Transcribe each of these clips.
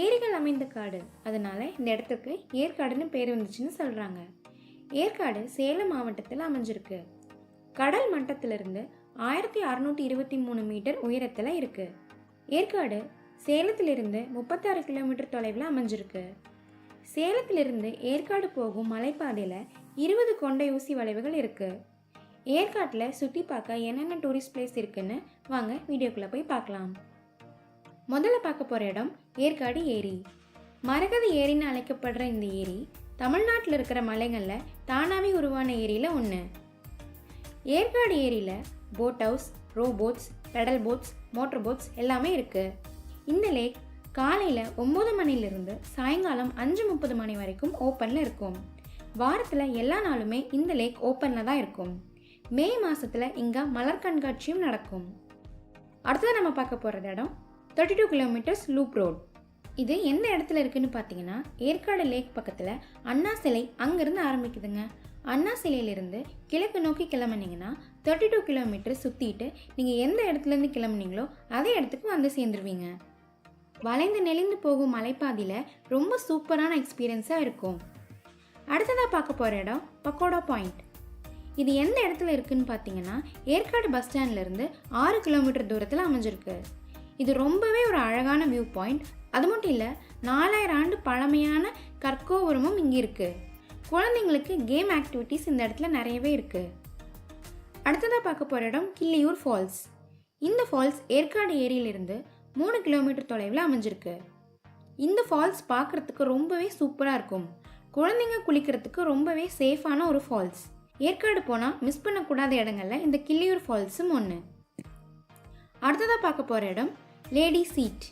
ஏரிகள் அமைந்த காடு, அதனால இந்த இடத்துக்கு ஏற்காடுன்னு பேர் வந்துச்சுன்னு சொல்கிறாங்க. ஏற்காடு சேலம் மாவட்டத்தில் அமைஞ்சிருக்கு. கடல் மட்டத்திலிருந்து 1623 மீட்டர் உயரத்தில் இருக்கு. ஏற்காடு சேலத்திலிருந்து 36 கிலோமீட்டர் தொலைவில் அமைஞ்சிருக்கு. சேலத்திலிருந்து ஏற்காடு போகும் மலைப்பாதையில் 20 கொண்டை ஊசி வளைவுகள் இருக்கு. ஏற்காட்டில் சுற்றி பார்க்க என்னென்ன டூரிஸ்ட் பிளேஸ் இருக்குன்னு வாங்க வீடியோக்குள்ளே போய் பார்க்கலாம். முதல்ல பார்க்க போகிற இடம் ஏற்காடு ஏரி. மரகத ஏரின்னு அழைக்கப்படுற இந்த ஏரி தமிழ்நாட்டில் இருக்கிற மலைகளில் தானாகவே உருவான ஏரியில் ஒன்று. ஏற்காடு ஏரியில் boat house, row boats, pedal boats, motor boats எல்லாமே இருக்குது. இந்த லேக் காலையில் 9 மணிலிருந்து சாயங்காலம் 5:30 மணி வரைக்கும் ஓப்பனில் இருக்கும். வாரத்தில் எல்லா நாளுமே இந்த லேக் ஓப்பனில் தான் இருக்கும். மே மாதத்தில் இங்கே மலர் கண்காட்சியும் நடக்கும். அடுத்தது நம்ம பார்க்க போகிறது இடம் 32 கிலோமீட்டர்ஸ் லூப் ரோட். இது எந்த இடத்துல இருக்குன்னு பார்த்தீங்கன்னா ஏற்காடு லேக் பக்கத்தில் அண்ணா சிலை அங்கேருந்து ஆரம்பிக்குதுங்க. அண்ணா சிலையிலிருந்து கிழக்கு நோக்கி கிளம்புனீங்கன்னா 32 கிலோமீட்டர் சுற்றிட்டு நீங்கள் எந்த இடத்துலேருந்து கிளம்புனீங்களோ அதே இடத்துக்கு வந்து சேர்ந்துருவீங்க. வளைந்து நெளிந்து போகும் மலைப்பாதையில் ரொம்ப சூப்பரான எக்ஸ்பீரியன்ஸாக இருக்கும். அடுத்ததாக பார்க்க போகிற இடம் பக்கோடா பாயிண்ட். இது எந்த இடத்துல இருக்குன்னு பார்த்தீங்கன்னா ஏற்காடு பஸ் ஸ்டாண்ட்லேருந்து 6 கிலோமீட்டர் தூரத்தில் அமைஞ்சிருக்கு. இது ரொம்பவே ஒரு அழகான வியூ பாயிண்ட். அது மட்டும் இல்லை, 4000 ஆண்டு பழமையான கற்கோபுரமும் இங்கே இருக்குது. குழந்தைங்களுக்கு கேம் ஆக்டிவிட்டீஸ் இந்த இடத்துல நிறையவே இருக்குது. அடுத்ததாக பார்க்க போகிற இடம் கிள்ளியூர் ஃபால்ஸ். இந்த ஃபால்ஸ் ஏற்காடு ஏரியிலிருந்து 3 கிலோமீட்டர் தொலைவில் அமைஞ்சிருக்கு. இந்த ஃபால்ஸ் பார்க்குறதுக்கு ரொம்பவே சூப்பராக இருக்கும். குழந்தைங்க குளிக்கிறதுக்கு ரொம்பவே சேஃபான ஒரு ஃபால்ஸ். ஏற்காடு போனால் மிஸ் பண்ணக்கூடாத இடங்களில் இந்த கிள்ளியூர் ஃபால்ஸும் ஒன்று. அடுத்ததாக பார்க்க போகிற இடம் லேடி சீட்.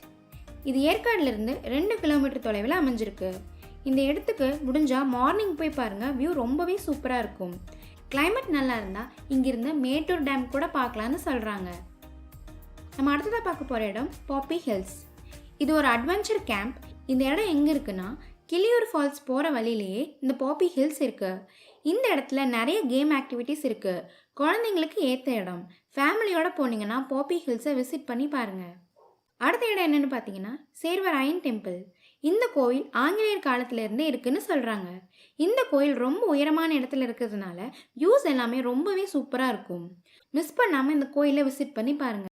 இது ஏற்காடுலேருந்து 2 கிலோமீட்டர் தொலைவில் அமைஞ்சிருக்கு. இந்த இடத்துக்கு முடிஞ்சால் மார்னிங் போய் பாருங்கள், வியூ ரொம்பவே சூப்பராக இருக்கும். கிளைமேட் நல்லா இருந்தால் இங்கிருந்து மேட்டூர் டேம் கூட பார்க்கலான்னு சொல்கிறாங்க. நம்ம அடுத்ததாக பார்க்க போகிற இடம் பாப்பி ஹில்ஸ். இது ஒரு அட்வென்ச்சர் கேம்ப். இந்த இடம் எங்கே இருக்குன்னா கிள்ளியூர் ஃபால்ஸ் போகிற வழியிலேயே இந்த பாப்பி ஹில்ஸ் இருக்குது. இந்த இடத்துல நிறைய கேம் ஆக்டிவிட்டீஸ் இருக்குது. குழந்தைங்களுக்கு ஏற்ற இடம். ஃபேமிலியோடு போனீங்கன்னா பாப்பி ஹில்ஸை விசிட் பண்ணி பாருங்கள். அடுத்த இடம் என்னென்னு பார்த்தீங்கன்னா சேர்வராயன் டெம்பிள். இந்த கோயில் ஆங்கிலேயர் காலத்திலேருந்தே இருக்குன்னு சொல்கிறாங்க. இந்த கோயில் ரொம்ப உயரமான இடத்துல இருக்கிறதுனால வியூஸ் எல்லாமே ரொம்பவே சூப்பராக இருக்கும். மிஸ் பண்ணாமல் இந்த கோயிலை விசிட் பண்ணி பாருங்கள்.